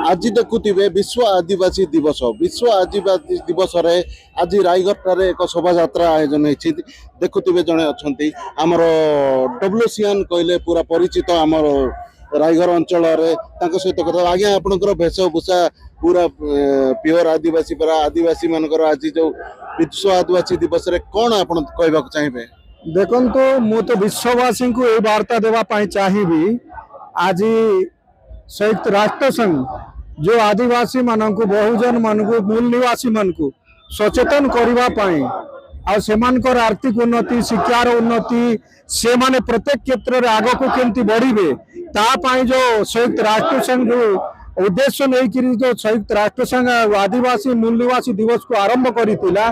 आज देखुवे विश्व आदिवासी दिवस रे आज रायगढ़ ठार एक शोभा यात्रा आयोजन होती देखुवे जड़े अच्छा आमर डब्ल्यूसीएन कहले पूरा परिचित आमर रायगढ़ अंचल सहित कथा आज्ञा आपंकर वेशभूषा पूरा प्योर आदिवासी पर आदिवासी मानकर आज जो विश्व आदिवासी दिवस रे कौन आप कहवाक चाहिए? देखो मु तो विश्ववासी को ये वार्ता देवाई चाहिए आज संयुक्त राष्ट्र संघ जो आदिवासी मानक बहुजन मानक मूल निवासी मानक सचेतन करने आर्थिक उन्नति शिक्षार उन्नति से माने प्रत्येक क्षेत्र में आग को केमती बढ़े तापाई जो संयुक्त राष्ट्र संघ जो उद्देश्य नहीं जो संयुक्त राष्ट्र संघ आदिवासी मूल निवासी दिवस को आरंभ करथिला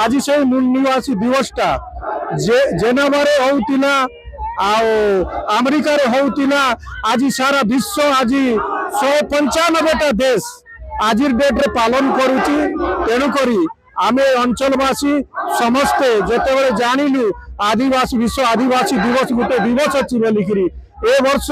आज से मूल निवासी दिवसटा जेनेवा होतिला अमेरिका रे होतिला आज सारा विश्व आज 195टा देश आज डेट रे पालन करुची तेणुकरी आमे अंचलवासी समस्ते जेतेबेले जानिलु आदिवासी विश्व आदिवासी दिवस गोटे दिवस अच्छी बोलिकी ए वर्ष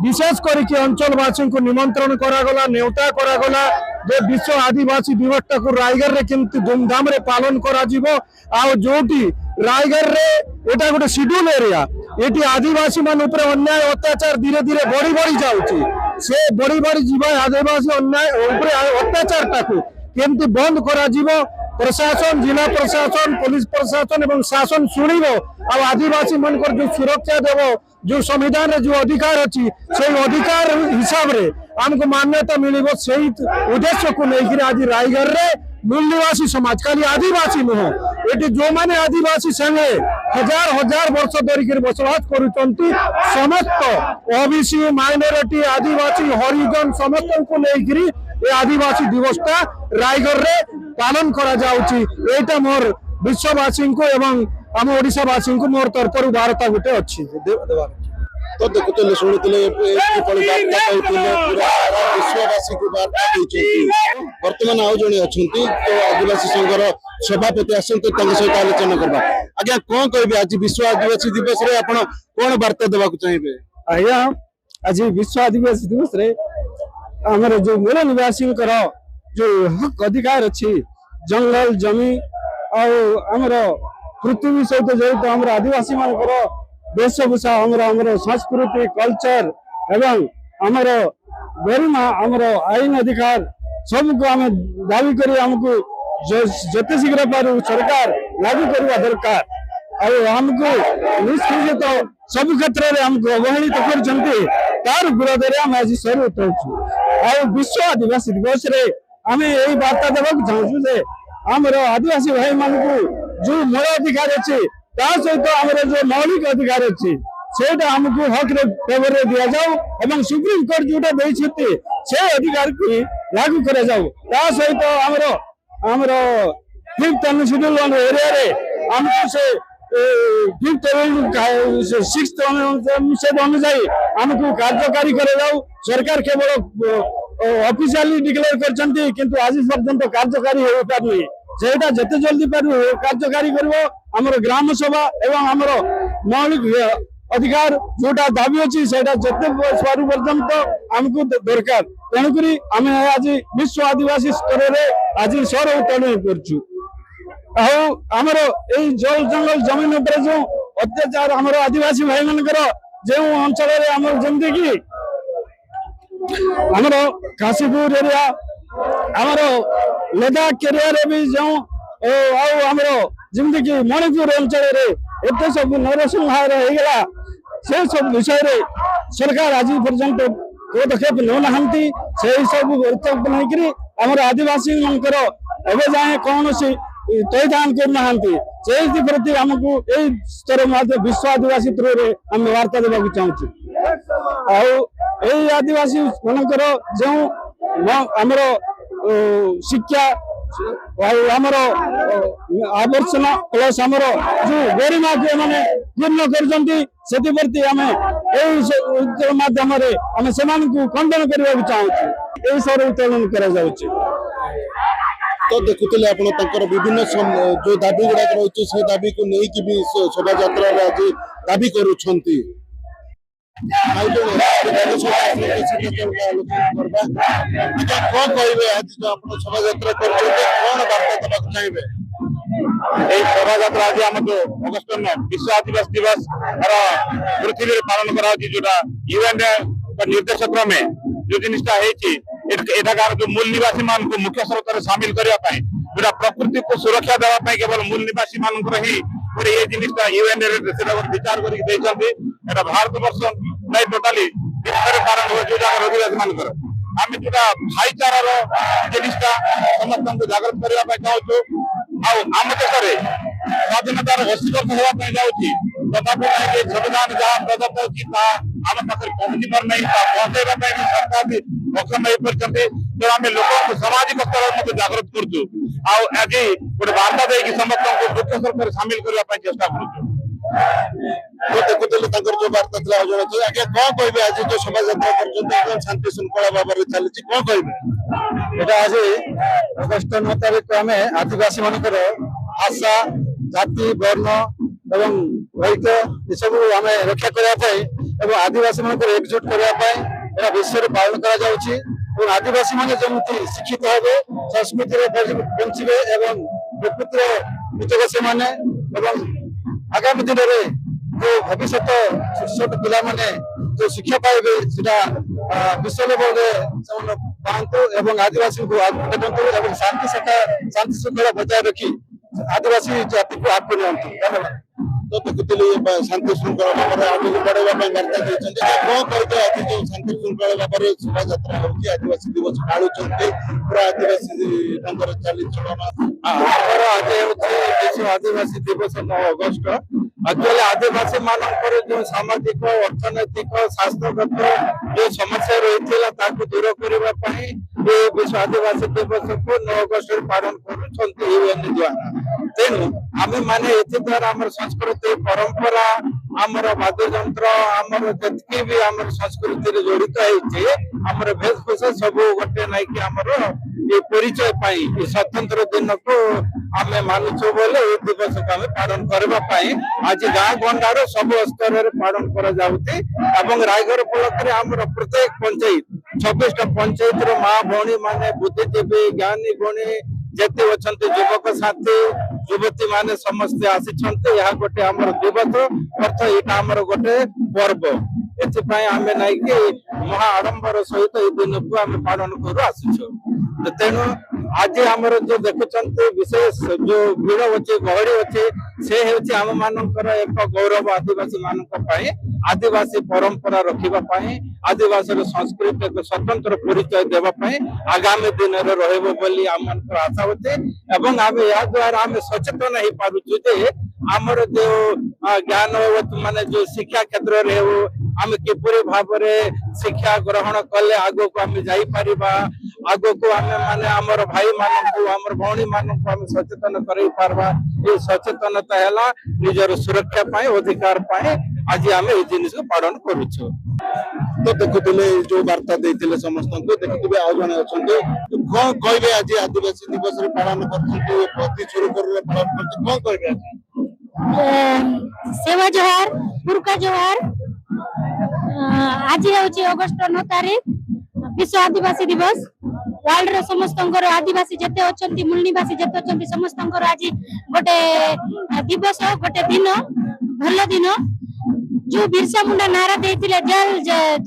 विशेष करके अंचलवासी को निमंत्रण करागला नेवता करागला जे विश्व आदिवासी दिवस टाक रायगढ़ रे केमती धूमधाम रे पालन करा जिवो आ जोटी रायगढ़ रे एटा गोटे शेड्यूल एरिया एटी आदिवासी मान ऊपर अन्याय अत्याचार धीरे धीरे बढ़ी बढ़ी जाउची से बढ़ी बढ़ी जीवा आदिवासी अन्याय ऊपर अत्याचार टाकू केमती बंद करा जिवो प्रशासन जिला प्रशासन पुलिस प्रशासन एवं शासन शुणव आ आदिवासी मन जो सुरक्षा देव जो संविधान रे जो अधिकार अच्छी से अधिकार हिसाब रे हमको मान्यता मिल से उद्देश्य को लेकर आज रायगढ़ रे मूल निवासी समाज खाली आदिवासी नुह ये जो मैंने आदिवासी संगे हजार हजार वर्ष धरिक बसवास करुचंती समस्त ओबीसी माइनॉरिटी आदिवासी हरिजन समस्त को लेकर ये आदिवासी दिवसटा रायगढ़ रे पालन करा जाउची एटा मोर विश्ववासी को एवं आम ओडिशावासी को मोर तरफ वार्ता गोटे अच्छी तो देखुले शुणुले विश्ववासी को वार्ता बर्तमान आउ जड़े अच्छा तो आदिवासी संघर सभापति आसते सहित आलोचना करवा आज्ञा कौन कहे आज विश्व आदिवासी दिवस रे आपण कौन वार्ता देवा चाहिए? आज्ञा आज विश्व आदिवासी दिवस रे आमर जो मूल निवासी जो हक अधिकार अच्छी जंगल जमी आमर पृथ्वी सहित जड़ित आम आदिवासी मानकर वेशभूषा आमर संस्कृति कल्चर एवं आमर गरिमा आमर आईन अधिकार सबको आम दावी करी आमको जते शीघ्र पारू सरकार लागू करवा दरकार आमको निष्कृत सब क्षेत्र में आमको अवहेलित कर विरोध में आम आज सर उठाऊ विश्व आदिवासी दिवस रे आम यही वार्ता देवाक चाहूँ जे आमर आदिवासी भाई मान जो मूल अधिकार अच्छे सहित आमर जो मौलिक अधिकार अच्छे सेटा हमको हक रे फेवर रे दिया जाऊ एवं सुप्रीम कोर्ट जोटा देइछते से अधिकार को लागू करा जाऊ सहित आमर आमर 5th शेड्यूल एरिया रे हमको से 5th एवं 6th अनुसार हमको कार्यकारी करे जाऊ सरकार केवल ऑफिशियली डिक्लेयर करछंती किंतु आज पर्यंत कार्यकारी हो पारनी सेटा जते जल्दी पारू कार्यकारी करबो हमर ग्राम सभा एवं हमर मौलिक अधिकार जोटा दाबी अच्छी सेटा जते पारू पर्यंत हमको दरकार तेणुकरी आम आज विश्व आदिवासी स्तर रे आज स्वर उत्तोलन करछु आमर ए जल जंगल जमीन ऊपर जो अत्याचार हमर आदिवासी भाई मानकर जो अंचल रे हमर जेमति की हमर काशीपुर एरिया हमर लद्दाख एरिया रे भी जो हमर जेमति की मणिपुर अंचल रे एते सब नरसंहार हो गला से सब विषय रे सरकार आज पर्यंत पदक्षेप न नहंती से सब उत्तर नहीं करी हमर आदिवासी मनकर एबे जाए कौन सी तयदान करना से प्रति हमको यही स्तर में विश्व आदिवासी थ्रू रे हम वार्ता देवाक चाहूँ यही आदिवासी मानकर जो आमर शिक्षा आमर आवर्जना प्लस आमर जो गरिमा को मैंने पूर्ण कर माध्यम आम से खंडन करने चाहूँ यही स्वर उत्तोलन कर तो देखुले आपण विभिन्न जो दाबी गुड़ाक रही से दाबी को लेकिन भी शोभा यात्रा आज दाबी करुछंती। ଆଉ ଜଣେ ତାଙ୍କ ସହିତ ଆଲୋଚନା କରିବା। ଆଜ୍ଞା କଣ କହିବେ ଆଜି ଯୋଉ ଆପଣ ଶୋଭାଯାତ୍ରା କରୁଛନ୍ତି କଣ ବାର୍ତ୍ତା ଦେବାକୁ ଚାହିଁବେ? এই শোভাযাত্রা আজ আমাকে অগস্ট 9 বিশ্ব আদিবাসী দিবস পৃথিবীরে পালন করা হচ্ছে যেটা ইউএন निर्देश क्रमे जो जिनटा एठाकार जो मूल निवासी मान को मुख्य स्रोत सामिल करने जो प्रकृति को सुरक्षा देवाई केवल मूल निवासी मान ही गोटे ये जिनटा यूएन विचार कर भारत वर्ष नहीं टोटाली विश्व पालन हुए जो जगह अधिवासी मान आम जो भाईचार जिनटा समस्त जागृत करने चाहूँ आम देश में स्वाधीनतार 80 वर्ष होगा जाऊँगी तथापि संविधान जहाँ प्रदत्त होती आम पाखे पहुंची पार नहीं पहुंचाइबा सरकार भी सक्षम हो पार्टी तो आम लोक सामाजिक स्तर में जागृत करुचु आज गोटे बार्ता देकी समस्त मुख्य सरकार सामिल करने चेष्टा करुचु ଦେଖୁଥିଲେ ତାଙ୍କର ଯୋଉ ବାର୍ତ୍ତା ଥିଲା ଆଉ ଜଣେ ଆଜ୍ଞା କଣ କହିବେ ଆଜି ଯୋଉ ଶୋଭାଯାତ୍ରା କରୁଛନ୍ତି ଶାନ୍ତି ଶୃଙ୍ଖଳା ଭାବରେ ଚାଲିଛି କଣ କହିବେ? এটা আজ অগস্ট 9 তারিখ আমি আদিবাসী মানকর ভাষা জাতি বর্ণ এবং ঐক্য এসবু আমি রক্ষা করা এবং আদিবাসী মানকর একজুট করা এটা বিশ্বরে পালন করা যাচ্ছে এবং আদিবাসী মানে যেমন শিক্ষিত হবে সংস্কৃতিরে বঞ্চিবে এবং প্রকৃতির হিতৈষী ସେମାନେ এবং আগামী দিନରେ जो भविष्य छोट पिला माने जो शिक्षा पाइबे सेटा विश्व लेवल पांतु एवं आदिवासी को आगे शांति श्रृंखला बजाय रखी आदिवासी जाति को आगे नियंतु। धन्यवाद। तो देखुଥିଲି ଶାନ୍ତି ଶୃଙ୍ଖଳା ଭାବରେ ଆଗକୁ ବଢାଇବା ପାଇଁ ବାର୍ତ୍ତା ଦେଇଛନ୍ତି କଣ କହିବେ ଆଜି ଯୋଉ ଶାନ୍ତି ଶୃଙ୍ଖଳା ଭାବରେ ଶୋଭାଯାତ୍ରା ହେଉଛି ଆଦିବାସୀ ଦିବସ ପାଳୁଛନ୍ତି ପୁରା ଆଦିବାସୀ ତାଙ୍କର ଚାଲିଚଳନ ଆମର ଆଜି ହେଉଛି ବିଶ୍ୱ ଆଦିବାସୀ ଦିବସ 9 ଅଗଷ୍ଟ। ଆକ୍ଚୁଆଲି ଆଦିବାସୀ ମାନଙ୍କର ଯୋଉ ସାମାଜିକ ଅର୍ଥନୈତିକ ସ୍ୱାସ୍ଥ୍ୟଗତ ଯୋଉ ସମସ୍ୟା ରହିଥିଲା ତାକୁ ଦୂର କରିବା ପାଇଁ ଏ ବିଶ୍ୱ ଆଦିବାସୀ ଦିବସକୁ 9 ଅଗଷ୍ଟରେ ପାଳନ କରୁଛନ୍ତି ୟୁଏନ୍ ଦ୍ୱାରା। ତେଣୁ ଆମେ ମାନେ ଏଥି ଦ୍ୱାରା ଆମର ସଂସ୍କୃତି ପରମ୍ପରା ଆମର ବାଦ୍ୟଯନ୍ତ୍ର ଆମର ଯେତିକି ବି ଆମର ସଂସ୍କୃତିରେ ଜଡ଼ିତ ହେଇଛି ଆମର ବେଶଭୂଷା ସବୁ ଗୋଟେ ନାଇକି ଆମର ଏ ପରିଚୟ ପାଇଁ ଏ ସ୍ୱତନ୍ତ୍ର ଦିନକୁ ଆମେ ମାନୁଛୁ ବୋଲି ଏ ଦିବସକୁ ଆମେ ପାଳନ କରିବା ପାଇଁ ଆଜି ଗାଁ ଗଣ୍ଡାର ସବୁ ସ୍ତରରେ ପାଳନ କରାଯାଉଛି ଏବଂ ରାୟଗଡ଼ ବ୍ଲକରେ ଆମର ପ୍ରତ୍ୟେକ ପଞ୍ଚାୟତ 26ଟା ପଞ୍ଚାୟତର ମା ଭଉଣୀ ମାନେ ବୁଦ୍ଧିଜୀବୀ ଜ୍ଞାନୀ ଗୁଣୀ ଯେତେ ଅଛନ୍ତି ଯୁବକ ସାଥୀ ଯୁବତୀ ମାନେ ସମସ୍ତେ ଆସିଛନ୍ତି ଏହା ଗୋଟେ ଆମର ଦିବସ ଅର୍ଥ ଏଇଟା ଆମର ଗୋଟେ ପର୍ବ ଏଥିପାଇଁ ଆମେ ନାଇକି ମହା ଆଡମ୍ବର ସହିତ ଏଇ ଦିନକୁ ଆମେ ପାଳନ କରୁ ଆସୁଛୁ। ତେଣୁ ଆଜି ଆମର ଯୋଉ ଦେଖୁଛନ୍ତି ବିଶେଷ ଯୋଉ ଭିଡ଼ ଅଛି ଗହଳି ଅଛି ସେ ହେଉଛି ଆମ ମାନଙ୍କର ଏକ ଗୌରବ ଆଦିବାସୀ ମାନଙ୍କ ପାଇଁ ଆଦିବାସୀ ପରମ୍ପରା ରଖିବା ପାଇଁ ଆଦିବାସୀର ସଂସ୍କୃତି ଏକ ସ୍ୱତନ୍ତ୍ର ପରିଚୟ ଦେବା ପାଇଁ ଆଗାମୀ ଦିନରେ ରହିବ ବୋଲି ଆମମାନଙ୍କର ଆଶା ଅଛି ଏବଂ ଆମେ ଏହା ଦ୍ୱାରା ଆମେ ସଚେତନ ହେଇପାରୁଛୁ ଯେ ଆମର ଯୋଉ ଜ୍ଞାନ ମାନେ ଯୋଉ ଶିକ୍ଷା କ୍ଷେତ୍ରରେ ହେଉ ଆମେ କିପରି ଭାବରେ ଶିକ୍ଷା ଗ୍ରହଣ କଲେ ଆଗକୁ ଆମେ ଯାଇପାରିବା ଆଗକୁ ଆମେ ମାନେ ଆମର ଭାଇ ମାନଙ୍କୁ ଆମର ଭଉଣୀ ମାନଙ୍କୁ ଆମେ ସଚେତନ କରାଇ ପାରବା ଏ ସଚେତନତା ହେଲା ନିଜର ସୁରକ୍ଷା ପାଇଁ ଅଧିକାର ପାଇଁ ଆଜି ଆମେ ଏଇ ଜିନିଷକୁ ପାଳନ କରୁଛୁ। ତ ଦେଖୁଥିଲେ ଯୋଉ ବାର୍ତ୍ତା ଦେଇଥିଲେ ସମସ୍ତଙ୍କୁ ଦେଖୁଥିବେ ଆଉ ଜଣେ ଅଛନ୍ତି କଣ କହିବେ ଆଜି ଆଦିବାସୀ ଦିବସରେ ପାଳନ କରୁଛନ୍ତି ପ୍ରତି ସୁରୁଖୁରୁରେ ପାଳନ କରୁଛନ୍ତି କଣ କହିବେ ଆଜି? सेवा जोहार पुरका जोहार आज हूँ अगस्ट 9 तारीख विश्व आदिवासी दिवस वर्ल्ड रो समस्त आदिवासी जिते अच्छा मूल निवासी जिते अच्छा समस्त आज गोटे दिवस गोटे दिन भल दिन जो बिरसा मुंडा नारा देते जल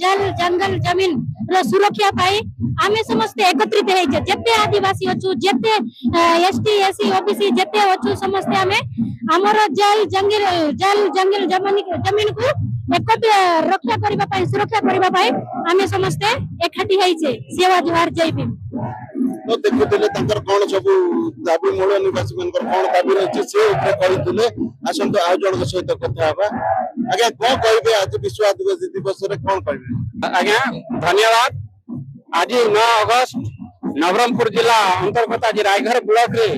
जल जंगल जमीन रो सुरक्षा पाई आमे समस्त एकत्रित है जेते आदिवासी अच्छु जेते एसटी एससी ओबीसी जेते अच्छु समस्त आमे हमर जल जंगल जमीन को एकत्र रक्षा करबा पाई सुरक्षा करबा पाई आमे समस्त एकाठी हैछे सेवा जोहार जय भीम। तो देखुଥିଲେ ତାଙ୍କର କଣ ସବୁ ଦାବି ମୂଳ ନିବାସୀ ମାନଙ୍କର କଣ ଦାବି ରହିଛି ସେ ଉପରେ କହିଥିଲେ ଆସନ୍ତୁ ଆଉ ଜଣଙ୍କ ସହିତ କଥା ହେବା। ଆଜ୍ଞା କଣ କହିବେ ଆଜି ବିଶ୍ୱ ଆଦିବାସୀ ଦିବସରେ କଣ କହିବେ? आज्ञा धन्यवाद। आज 9 अगस्त नवरंगपुर जिला अंतर्गत आज रायगढ़ ब्लॉक रे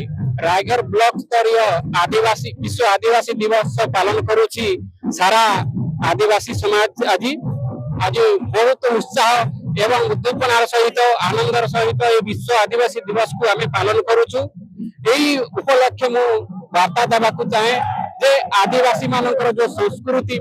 रायगढ़ ब्लॉक स्तरीय आदिवासी विश्व आदिवासी दिवस पालन करुछि सारा आदिवासी समाज। आज आज बहुत उत्साह एवं उद्दीपनार सहित आनंदर सहित ये विश्व आदिवासी दिवस को आम पालन करुछु। यही उपलक्ष्य मु वार्ता देवाक चाहे जे आदिवासी मानकर जो संस्कृति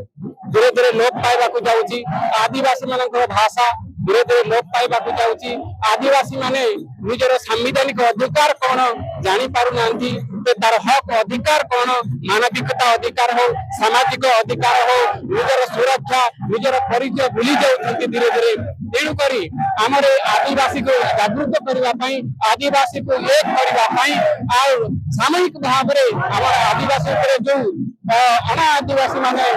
धीरे धीरे लोप पाइबाकू जाउची आदिवासी मानकर भाषा धीरे धीरे लोप पाइबाकू जाउची आदिवासी माने निजर संवैधानिक अधिकार कौन जानी पारु नांती ते तार हक अधिकार कौन मानविकता अधिकार हो सामाजिक अधिकार हो निजर सुरक्षा निजर परिचय भूली जाउछंती धीरे धीरे तेणु करी हमर आदिवासी को जागृत करबा पई आदिवासी को एक करबा पई आ सामूहिक भाव रे हमर आदिवासी ऊपर जो अना आदिवासी माने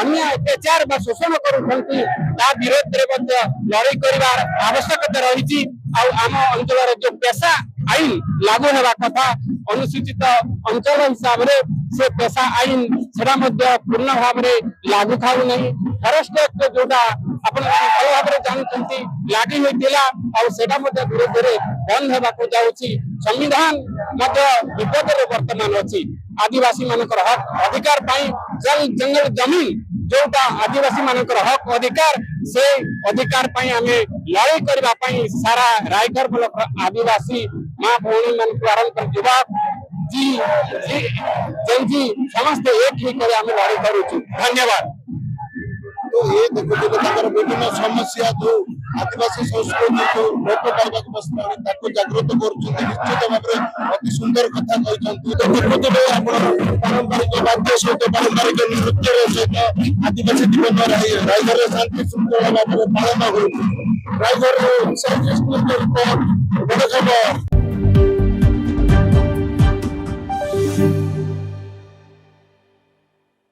अन्य अत्याचार बा शोषण करूछंती ता विरोध रे मध्य लड़ाई करिवार आवश्यकता रहिछि आ आम अंचल जो पेशा आईन लागू हेबा कथा अनुसूचित अंचल हिसाब रे से पेशा आईन सेटा मध्य पूर्ण भाव रे लागू खाउ नहीं फॉरेस्ट एक्ट जोटा अपन भल भाव रे जानछंती लागी होइतिला आ सेटा मध्य धीरे धीरे बंद हेबा को जाउछि संविधान मध्य विपद रे वर्तमान अछि आदिवासी मानकर हक अधिकार पाई जल जंगल जमीन जोटा आदिवासी मानकर हक अधिकार से अधिकार पाई हमें लड़ाई करबा पाई सारा रायगढ़ ब्लॉक आदिवासी मां भौणी मन को आरंभ कर युवक जी जी समस्त एक ही करे हमें लड़ाई करूछु धन्यवाद। तो ये देखो विभिन्न समस्या जो आदिवासी संस्कृति को लोप पाइबाक बसलानी ताको जागृत करूछन्ति निश्चित भाबरे अति सुंदर कथा कहछन्ति तो देखुथिबे आपण पारंपरिक वाद्य सहित पारंपरिक नृत्य सहित आदिवासी जीवन रायगढ़ शांति शृंखला भाबरे पालन होउछि रायगढ़ श्रीकृष्ण रिपोर्ट बड़ खबर।